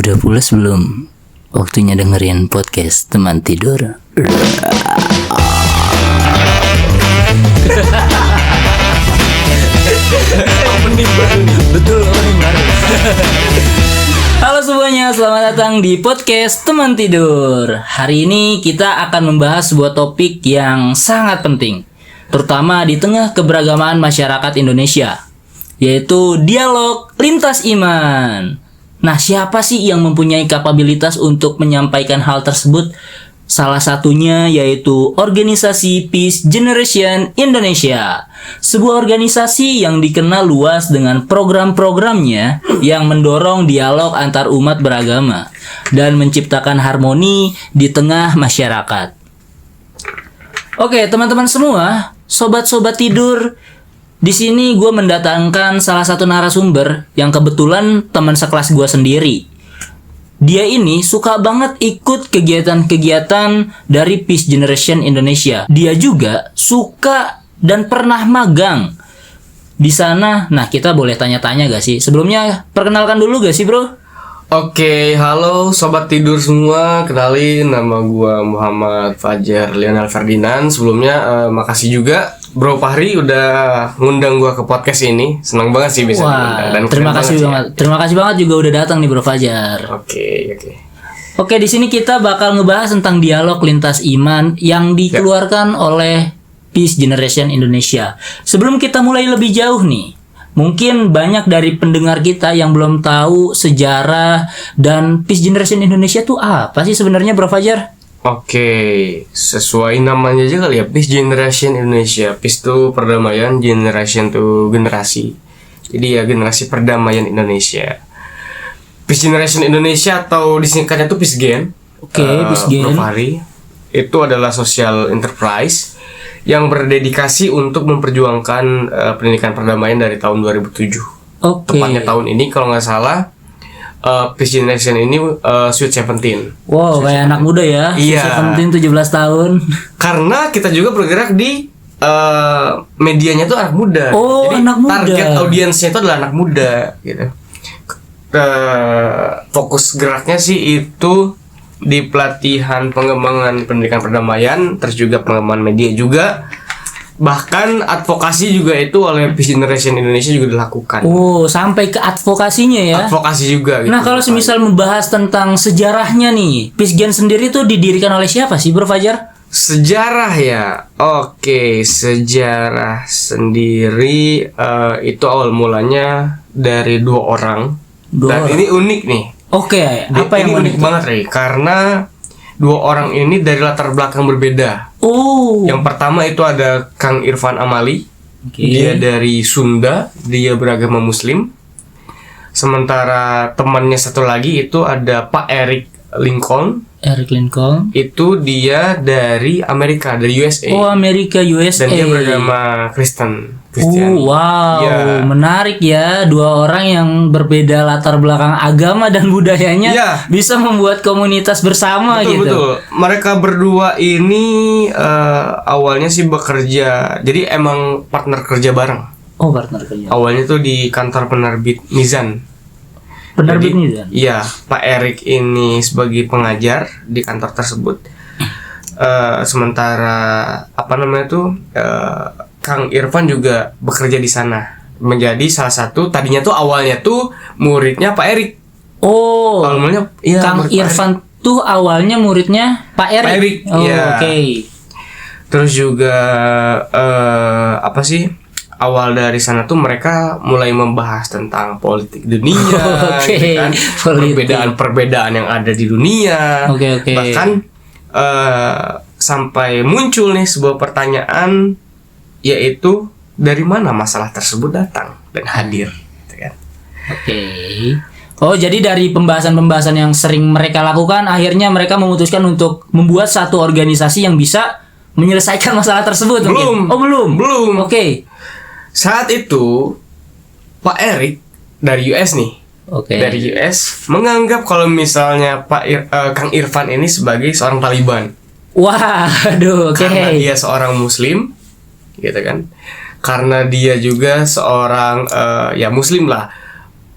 Udah pulas belum? Waktunya dengerin podcast teman tidur. Betul, Halo semuanya, selamat datang di podcast teman tidur. Hari ini kita akan membahas sebuah topik yang sangat penting, terutama di tengah keberagaman masyarakat Indonesia, yaitu dialog lintas iman. Nah, siapa sih yang mempunyai kapabilitas untuk menyampaikan hal tersebut? Salah satunya yaitu organisasi Peace Generation Indonesia, sebuah organisasi yang dikenal luas dengan program-programnya yang mendorong dialog antar umat beragama dan menciptakan harmoni di tengah masyarakat. Oke, teman-teman semua, sobat-sobat tidur, di sini gue mendatangkan salah satu narasumber yang kebetulan teman sekelas gue sendiri. Dia ini suka banget ikut kegiatan-kegiatan dari Peace Generation Indonesia. Dia juga suka dan pernah magang di sana. Nah, kita boleh tanya-tanya gak sih? Sebelumnya perkenalkan dulu gak sih, bro? Oke, halo sobat tidur semua. Kenalin, nama gua Muhammad Fajar Lionel Ferdinand. Sebelumnya makasih juga Bro Fahri udah ngundang gua ke podcast ini. Senang banget sih bisa diundang. Dan terima kasih banget. Terima kasih banget juga udah datang nih Bro Fajar. Oke, di sini kita bakal ngebahas tentang dialog lintas iman yang dikeluarkan oleh Peace Generation Indonesia. Sebelum kita mulai lebih jauh nih, mungkin banyak dari pendengar kita yang belum tahu sejarah dan Peace Generation Indonesia tuh apa sih sebenarnya, Bro Fajar? Oke, sesuai namanya aja kali ya, Peace Generation Indonesia. Peace itu perdamaian, generation itu generasi. Jadi ya generasi perdamaian Indonesia. Peace Generation Indonesia atau disingkatnya tuh Peace Gen. Oke, Peace Gen. Itu adalah social enterprise yang berdedikasi untuk memperjuangkan pendidikan perdamaian dari tahun 2007. Tepatnya tahun ini kalau nggak salah, Peace Generation ini Sweet 17. Wow, Sweet kayak 17. Anak muda ya. Iya. 17 tahun. Karena kita juga bergerak di medianya tuh anak muda. Oh, jadi anak muda. Target audiensnya itu adalah anak muda gitu. Fokus geraknya sih itu di pelatihan pengembangan pendidikan perdamaian, terus juga pengembangan media juga. Bahkan advokasi juga itu oleh Peace Generation Indonesia juga dilakukan. Oh, sampai ke advokasinya ya. Advokasi juga gitu. Nah, kalau semisal membahas tentang sejarahnya nih, Peace Gen sendiri tuh didirikan oleh siapa sih, Bro Fajar? Sejarah ya. Oke, sejarah sendiri itu awal mulanya dari dua orang. Ini unik nih. Oke, apa yang unik banget, Rey? Karena dua orang ini dari latar belakang berbeda. Oh. Yang pertama itu ada Kang Irfan Amali. Dia dari Sunda, dia beragama Muslim. Sementara temannya satu lagi itu ada Pak Eric Lincoln. Itu dia dari Amerika, dari USA. Oh, Amerika, USA. Dan dia beragama Kristen. Wow, ya. Menarik ya, dua orang yang berbeda latar belakang agama dan budayanya bisa membuat komunitas bersama. Betul. Mereka berdua ini awalnya sih bekerja, jadi emang partner kerja bareng. Oh, partner kerja. Awalnya tuh di kantor penerbit Mizan. Mizan? Iya, Pak Erik ini sebagai pengajar di kantor tersebut. Sementara Kang Irfan juga bekerja di sana, menjadi salah satu, tadinya tuh awalnya tuh muridnya Pak Erik. Oh, Kang Irfan tuh awalnya muridnya Pak Erik. Oke. Terus juga awal dari sana tuh mereka mulai membahas tentang politik dunia, gitu kan? Perbedaan yang ada di dunia. Bahkan sampai muncul nih sebuah pertanyaan, yaitu dari mana masalah tersebut datang dan hadir, gitu kan? Oh, jadi dari pembahasan-pembahasan yang sering mereka lakukan, akhirnya mereka memutuskan untuk membuat satu organisasi yang bisa menyelesaikan masalah tersebut. Belum. Oke. Saat itu Pak Erik dari US nih. Dari US menganggap kalau misalnya Kang Irfan ini sebagai seorang Taliban. Waduh, Karena dia seorang Muslim, gitu kan? Karena dia juga seorang Muslim lah.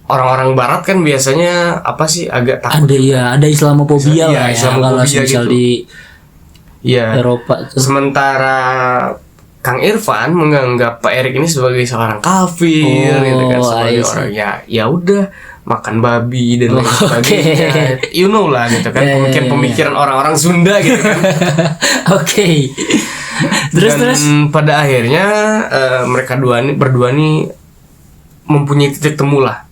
orang-orang barat kan biasanya apa sih agak takut. Ada Islamofobia lah ya Islamofobia kalau misal gitu. di Iya. Eropa tuh. Sementara Kang Irfan menganggap Pak Erik ini sebagai seorang kafir, gitu kan, sebagai I see. orang ya udah makan babi dan lain Oke. sebagainya. You know lah gitu kan, Ya, ya, ya, pemikiran orang-orang Sunda gitu kan. Oke. Terus Dan pada akhirnya mereka berdua nih mempunyai titik temu lah.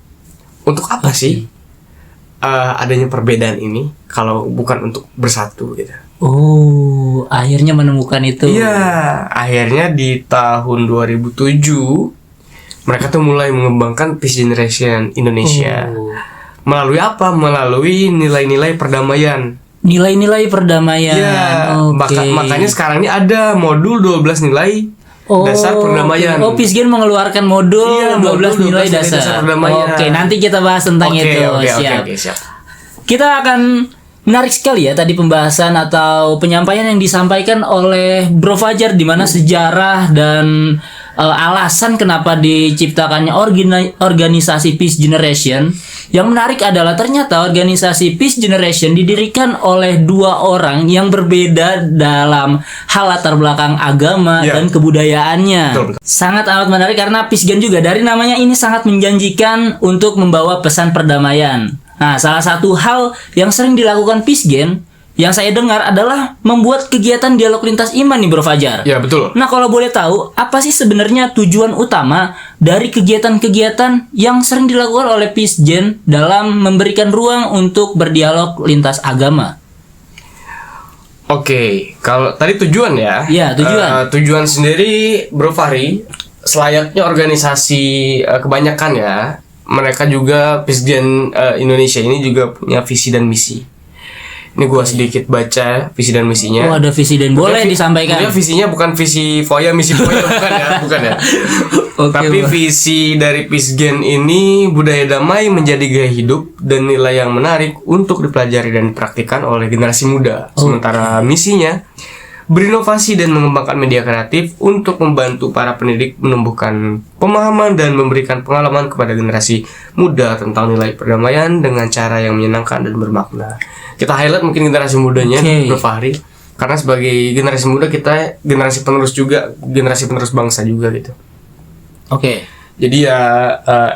Untuk apa sih adanya perbedaan ini kalau bukan untuk bersatu gitu. Oh, akhirnya menemukan itu. Iya, akhirnya di tahun 2007 mereka tuh mulai mengembangkan Peace Generation Indonesia. Oh. Melalui apa? Melalui nilai-nilai perdamaian. Nilai-nilai perdamaian. Iya, Oke. makanya sekarang ini ada modul 12 nilai dasar perdamaian. Oh, Peace mengeluarkan modul Iya, 12 modul nilai 12 dasar. perdamaian. Oke, nanti kita bahas tentang itu. Siap. Oke, siap. Kita akan menarik sekali ya tadi pembahasan atau penyampaian yang disampaikan oleh Bro Fajar, di mana sejarah dan alasan kenapa diciptakannya organisasi Peace Generation. Yang menarik adalah ternyata organisasi Peace Generation didirikan oleh dua orang yang berbeda dalam hal latar belakang agama Ya. dan kebudayaannya. Betul. Sangat amat menarik karena Peace Gen juga dari namanya ini sangat menjanjikan untuk membawa pesan perdamaian. Nah, salah satu hal yang sering dilakukan Peace Gen yang saya dengar adalah membuat kegiatan dialog lintas iman nih Bro Fajar. Ya, betul. Nah, kalau boleh tahu, apa sih sebenarnya tujuan utama dari kegiatan-kegiatan yang sering dilakukan oleh Peace Gen dalam memberikan ruang untuk berdialog lintas agama? Oke, kalau tadi tujuan ya. Iya, tujuan. Tujuan sendiri Bro Fahri, selayaknya organisasi kebanyakan ya, mereka juga Peace Gen Indonesia ini juga punya visi dan misi. Ini gua sedikit baca visi dan misinya. Oh, ada visi dan boleh disampaikan. Tentunya visinya bukan visi foya, misi foya bukan ya. Oke, Tapi Bro. visi dari Peace Gen ini budaya damai menjadi gaya hidup dan nilai yang menarik untuk dipelajari dan dipraktikkan oleh generasi muda. Sementara misinya berinovasi dan mengembangkan media kreatif untuk membantu para pendidik menumbuhkan pemahaman dan memberikan pengalaman kepada generasi muda tentang nilai perdamaian dengan cara yang menyenangkan dan bermakna. Kita highlight mungkin generasi mudanya, Oke. Bro Fahri, karena sebagai generasi muda kita generasi penerus juga, generasi penerus bangsa juga gitu. Oke. Jadi ya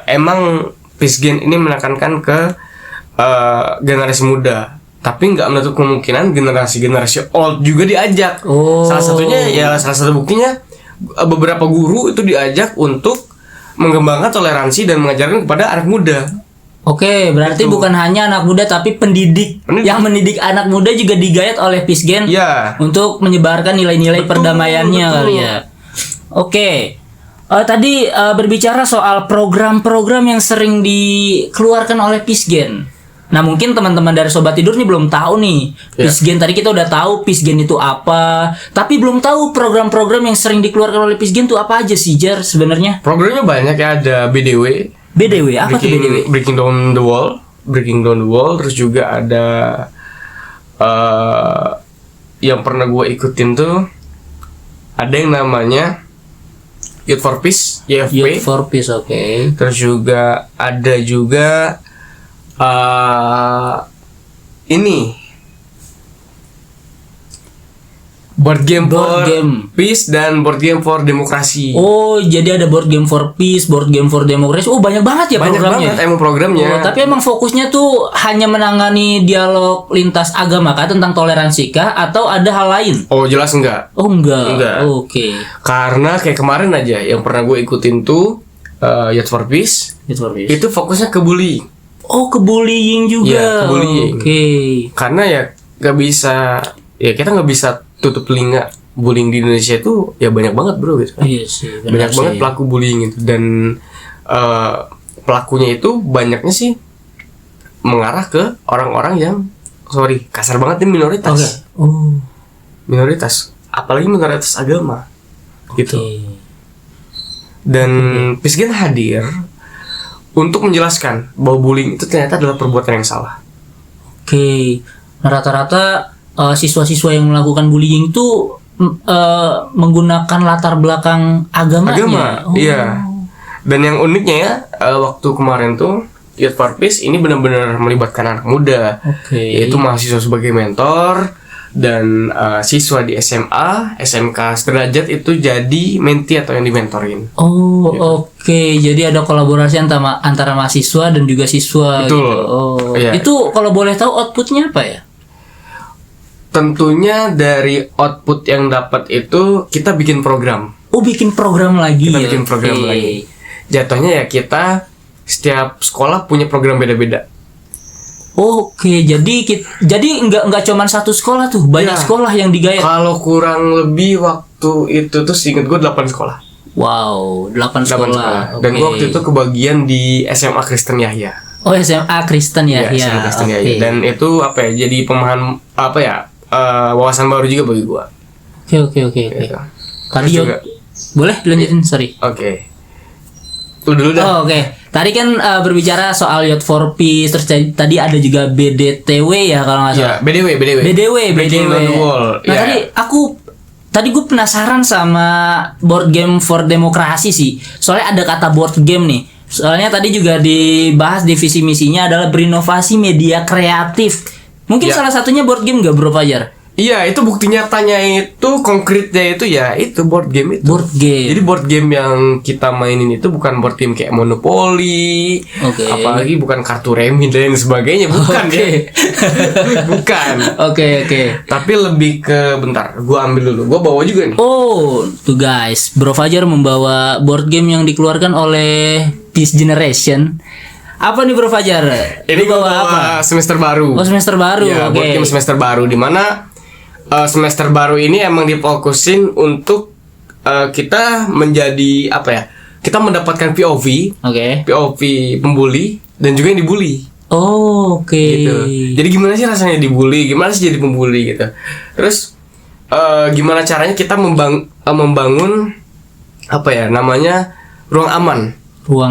emang Peace Gen ini menekankan ke generasi muda, tapi nggak menutup kemungkinan generasi old juga diajak. Oh. Salah satu buktinya beberapa guru itu diajak untuk mengembangkan toleransi dan mengajarkan kepada anak muda. Oke, berarti Gitu. bukan hanya anak muda tapi pendidik yang mendidik anak muda juga digayat oleh Peace Gen Ya. untuk menyebarkan nilai-nilai Betul, perdamaiannya betul. kali ya. Oke. Tadi berbicara soal program-program yang sering dikeluarkan oleh Peace Gen. Nah, mungkin teman-teman dari Sobat Tidur nih belum tahu nih. Ya. Peace Gen tadi kita udah tahu Peace Gen itu apa, tapi belum tahu program-program yang sering dikeluarkan oleh Peace Gen itu apa aja sih, Jar sebenarnya? Programnya banyak ya, ada BDW, BDW, apa tuh BDW? Breaking Down the Wall, terus juga ada yang pernah gue ikutin tuh ada yang namanya Youth for Peace, YFP. Youth for Peace, oke. Terus juga ada juga ini board game Board for game. peace dan board game for demokrasi. Oh, jadi ada board game for peace, board game for democracy. Oh, banyak banget ya Banyak programnya. banget emang programnya. Oh, tapi emang fokusnya tuh hanya menangani dialog lintas agama kah, tentang toleransi kah, atau ada hal lain? Oh, jelas enggak. Oh, enggak. Enggak. Oke. Karena kayak kemarin aja yang pernah gue ikutin tuh Youth for Peace, Youth for peace. itu fokusnya ke bullying. Oh, ke bullying juga. Iya, ke bullying. Oke. Karena ya kita nggak bisa tutup telinga, bullying di Indonesia itu ya banyak banget bro gitu. Iya sih, benar Banyak sih. banget pelaku bullying itu, dan pelakunya itu banyaknya sih mengarah ke orang-orang yang kasar banget nih, minoritas. Oke. Oh. Minoritas, apalagi minoritas agama gitu. Oke. Dan Peace Gen hadir untuk menjelaskan bahwa bullying itu ternyata adalah perbuatan yang salah. Oke. Nah, rata-rata siswa-siswa yang melakukan bullying itu menggunakan latar belakang agamanya. Agama, Oh. iya. Dan yang uniknya ya, waktu kemarin tuh Youth for Peace ini benar-benar melibatkan anak muda, yaitu mahasiswa sebagai mentor dan siswa di SMA, SMK sederajat itu jadi mentee atau yang dimentorin. Jadi ada kolaborasi antara mahasiswa dan juga siswa. Betul. Gitu. Itu kalau boleh tahu outputnya apa ya? Tentunya dari output yang dapat itu kita bikin program. Bikin program lagi. Kita bikin program lagi. Jatuhnya ya kita setiap sekolah punya program beda-beda. Jadi nggak cuma satu sekolah tuh, banyak sekolah yang digayat. Kalau kurang lebih waktu itu tuh seingat gue 8 sekolah. Wow, 8 sekolah. Dan gue waktu itu kebagian di SMA Kristen Yahya. SMA Kristen Yahya. SMA Kristen Yahya. Dan itu jadi pemahaman wawasan baru juga bagi gue. Oke. Tadi boleh lanjutin, sorry. Lu dulu dah. Oke. Tadi kan berbicara soal Youth for Peace, terus tadi ada juga BDTW ya kalau nggak salah. BDW. Tadi gue penasaran sama board game for demokrasi sih. Soalnya ada kata board game nih. Soalnya tadi juga dibahas divisi misinya adalah berinovasi media kreatif. Mungkin salah satunya board game nggak, Bro Fajar? Iya, itu bukti nyatanya itu, konkretnya itu ya itu board game itu. Board game. Jadi board game yang kita mainin itu bukan board game kayak Monopoly, apalagi bukan kartu remi dan sebagainya, bukan ya. Bukan. Oke. Tapi lebih ke gua ambil dulu. Gua bawa juga nih. Tuh guys, Bro Fajar membawa board game yang dikeluarkan oleh Peace Generation. Apa nih Bro Fajar? Ini gua bawa apa? Semester baru. Semester baru. Ya, board game semester baru di mana semester baru ini emang difokusin untuk kita menjadi kita mendapatkan POV, POV pembuli dan juga yang dibully. Gitu. Jadi gimana sih rasanya dibully, gimana sih jadi pembuli gitu. Terus gimana caranya kita membangun ruang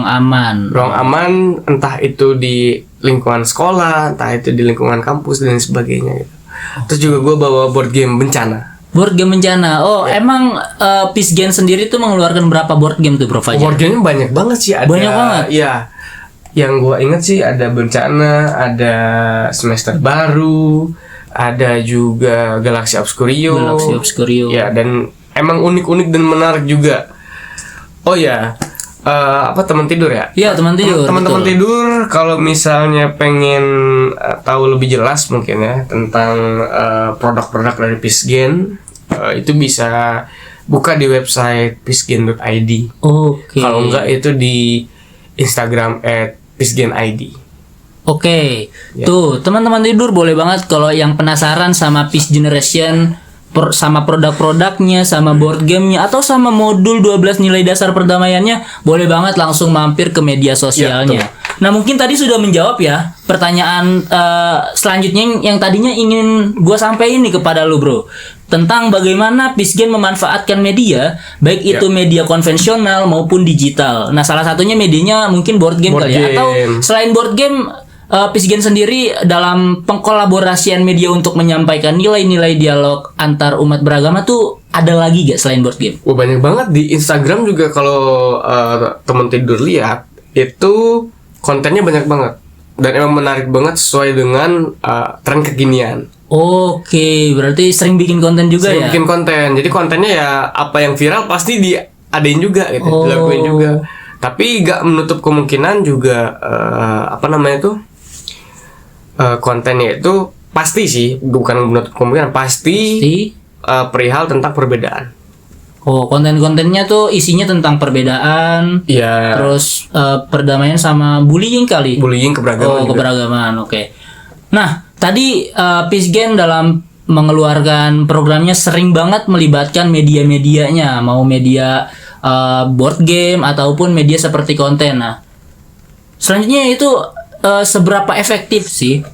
aman, entah itu di lingkungan sekolah, entah itu di lingkungan kampus dan sebagainya gitu. Terus juga gue bawa board game bencana. Emang Peace Gen sendiri tuh mengeluarkan berapa board game tuh, Bro Fajar? Board game banyak banget sih. Banyak banget? Iya. Yang gue inget sih ada bencana, ada semester baru, ada juga Galaxy Obscurio. Ya, dan emang unik-unik dan menarik juga. Teman tidur ya? Iya, teman tidur. Teman-teman tidur kalau misalnya pengen tahu lebih jelas mungkin ya tentang produk-produk dari Peace Gen, itu bisa buka di website peacegen.id. Kalau enggak itu di Instagram @peacegenid. Tuh, teman-teman tidur boleh banget kalau yang penasaran sama Peace Generation, sama produk-produknya, sama board gamenya, atau sama modul 12 nilai dasar perdamaiannya, boleh banget langsung mampir ke media sosialnya. Nah, mungkin tadi sudah menjawab ya pertanyaan selanjutnya yang tadinya ingin gue sampaikan nih kepada lu, Bro, tentang bagaimana Peace Gen memanfaatkan media, baik itu media konvensional maupun digital. Nah, salah satunya medianya mungkin board game kali ya, atau selain board game, Peace Gen sendiri dalam pengkolaborasian media untuk menyampaikan nilai-nilai dialog antar umat beragama tuh ada lagi gak selain board game? Banyak banget di Instagram juga. Kalau teman tidur lihat itu kontennya banyak banget dan emang menarik banget sesuai dengan tren kekinian. Berarti sering bikin konten juga ya? Bikin konten. Jadi kontennya ya apa yang viral pasti diadain juga gitu, dilakuin juga. Tapi gak menutup kemungkinan juga kontennya itu pasti sih, bukan menutup kemungkinan, pasti perihal tentang perbedaan. Konten-kontennya tuh isinya tentang perbedaan, terus perdamaian sama bullying kali. Bullying, keberagaman. Keberagaman, Nah, tadi Peace Gen dalam mengeluarkan programnya sering banget melibatkan media-medianya, mau media board game ataupun media seperti konten. Nah, selanjutnya itu seberapa efektif sih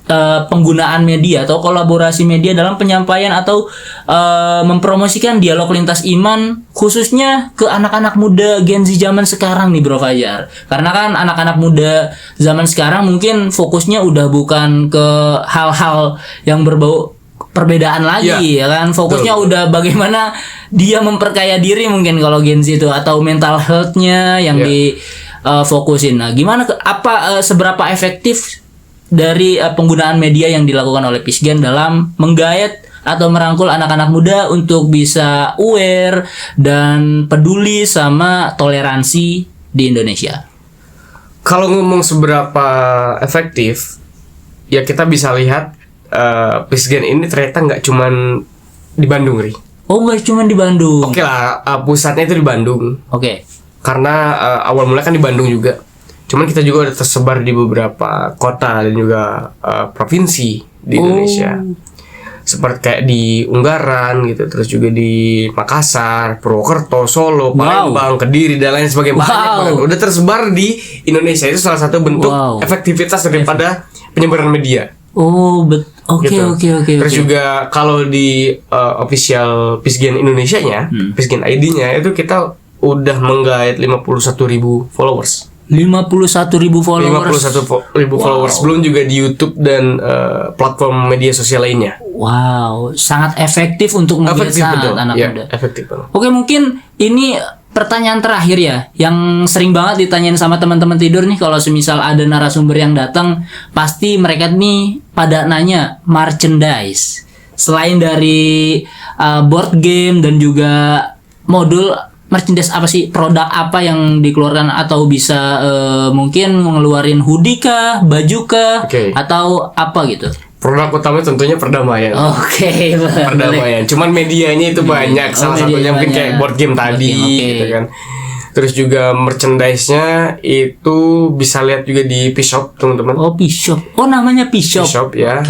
penggunaan media atau kolaborasi media dalam penyampaian atau mempromosikan dialog lintas iman, khususnya ke anak-anak muda Gen Z zaman sekarang nih, Bro Fajar. Karena kan anak-anak muda zaman sekarang mungkin fokusnya udah bukan ke hal-hal yang berbau perbedaan lagi, ya kan, fokusnya udah bagaimana dia memperkaya diri mungkin kalau Gen Z itu, atau mental health-nya yang fokusin. Nah, gimana seberapa efektif dari penggunaan media yang dilakukan oleh Peace Gen dalam menggayat atau merangkul anak-anak muda untuk bisa aware dan peduli sama toleransi di Indonesia? Kalau ngomong seberapa efektif, ya kita bisa lihat Peace Gen ini ternyata nggak cuman di Bandung, Ri. Oh, nggak cuma di Bandung. Oke lah, pusatnya itu di Bandung. Oke. Karena awal mulai kan di Bandung juga. Cuman kita juga udah tersebar di beberapa kota dan juga provinsi di Indonesia. Seperti kayak di Ungaran gitu, terus juga di Makassar, Purwokerto, Solo, Palembang, Kediri dan lain sebagainya. Banyak banget. Udah tersebar di Indonesia. Itu salah satu bentuk efektivitas daripada penyebaran media. Oh, oke. Terus juga kalau di official Peace Gen Indonesianya, Peace Gen ID-nya itu kita udah menggait 51.000 followers. 51.000 followers. 51.000 followers. Belum juga di YouTube dan platform media sosial lainnya. Wow, sangat efektif untuk menggait anak muda. Efektif banget. Oke, mungkin ini pertanyaan terakhir ya, yang sering banget ditanyain sama teman-teman tidur nih, kalau semisal ada narasumber yang datang, pasti mereka nih pada nanya merchandise. Selain dari board game dan juga modul, merchandise apa sih, produk apa yang dikeluarkan, atau bisa mungkin ngeluarin hoodie kah, baju kah, atau apa gitu? Produk utama tentunya perdamaian. Oke, perdamaian. Cuman medianya itu banyak. Salah satunya mungkin kayak board game tadi, gitu kan. Terus juga merchandise-nya itu bisa lihat juga di P-Shop, teman-teman. Oh, P-Shop. Oh, namanya P-Shop. P-Shop ya.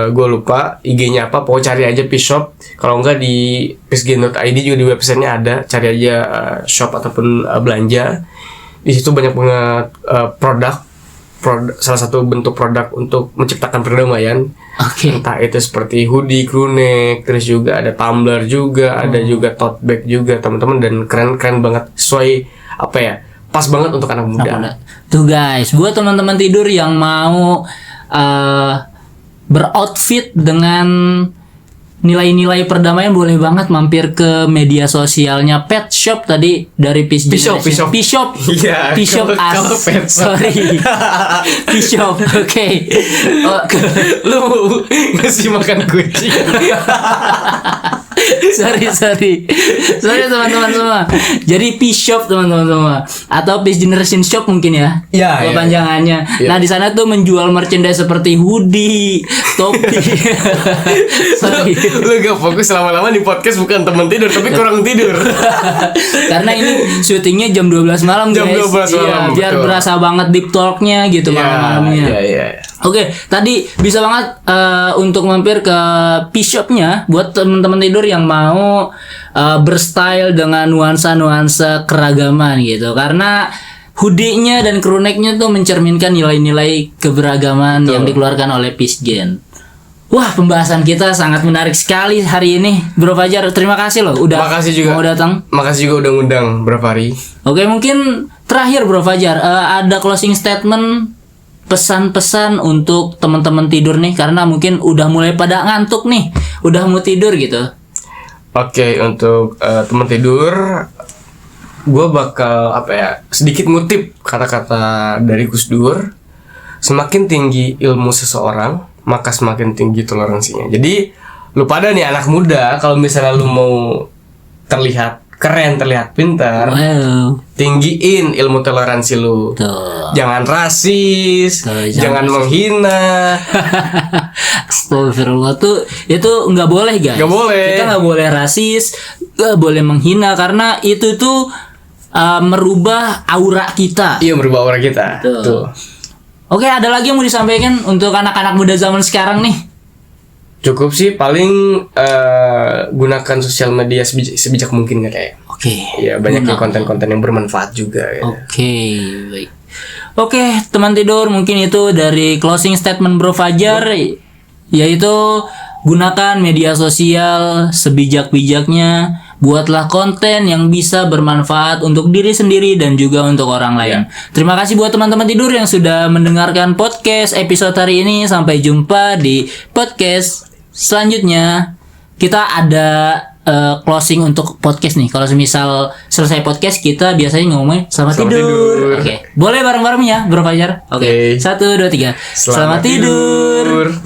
Gue lupa IG-nya apa. Pokoknya cari aja P-Shop. Kalau enggak di peacegen.id juga di websitenya ada. Cari aja shop ataupun belanja. Di situ banyak banget produk, salah satu bentuk produk untuk menciptakan perdamaian. Entah itu seperti hoodie, crew neck, terus juga ada tumbler juga, ada juga tote bag juga, teman-teman, dan keren-keren banget, sesuai apa ya, pas banget untuk anak muda. Tuh guys, buat teman-teman tidur yang mau beroutfit dengan nilai-nilai perdamaian, boleh banget mampir ke media sosialnya Pet Shop tadi dari Peace Gen. P-Shop. Iya, P-Shop sorry. P-Shop. Oke. Lu ngasih makan kucing. Sorry teman-teman semua. Jadi P-Shop teman-teman semua, atau Peace Generation Shop mungkin ya. Iya. Panjangannya. Ya. Nah, di sana tuh menjual merchandise seperti hoodie, topi. Sorry. Lu gak fokus lama-lama di podcast, bukan teman tidur tapi kurang tidur. Karena ini syutingnya jam 12 malam guys. Jam 12 malam. Iya, biar berasa banget deep talk-nya gitu malam-malamnya. Iya. Oke, tadi bisa banget untuk mampir ke P-Shop-nya buat teman-teman tidur yang mau berstyle dengan nuansa-nuansa keragaman gitu. Karena hoodie-nya dan crew neck-nya tuh mencerminkan nilai-nilai keberagaman yang dikeluarkan oleh Peace Gen. Wah, pembahasan kita sangat menarik sekali hari ini, Bro Fajar. Terima kasih loh udah mau datang. Makasih juga udah ngundang, Bro Fari. Oke, mungkin terakhir Bro Fajar, ada closing statement, pesan-pesan untuk teman-teman tidur nih, karena mungkin udah mulai pada ngantuk nih, udah mau tidur gitu. Oke, untuk teman tidur, gue bakal sedikit ngutip kata-kata dari Gus Dur. Semakin tinggi ilmu seseorang, maka semakin tinggi toleransinya. Jadi lu pada nih anak muda, kalau misalnya lu mau terlihat keren, terlihat pintar, tinggiin ilmu toleransi lu. Jangan rasis, jangan menghina. Astagfirullah, tuh itu nggak boleh guys. Nggak boleh. Kita nggak boleh rasis, nggak boleh menghina, karena itu tuh merubah aura kita. Iya, merubah aura kita. Tuh. Oke, ada lagi yang mau disampaikan untuk anak-anak muda zaman sekarang nih? Cukup sih, paling gunakan sosial media sebijak mungkin kayak. Oke. Ya, banyak konten-konten yang bermanfaat juga. Ya. Oke, baik. Oke, teman tidur, mungkin itu dari closing statement Bro Fajar, yaitu gunakan media sosial sebijak-bijaknya. Buatlah konten yang bisa bermanfaat untuk diri sendiri dan juga untuk orang lain. Terima kasih buat teman-teman tidur yang sudah mendengarkan podcast episode hari ini. Sampai jumpa di podcast selanjutnya. Kita ada closing untuk podcast nih. Kalau semisal selesai podcast kita biasanya ngomongin selamat tidur. Oke. Boleh bareng-bareng ya, Bro Fajar? Oke. 1 2 3. Selamat tidur.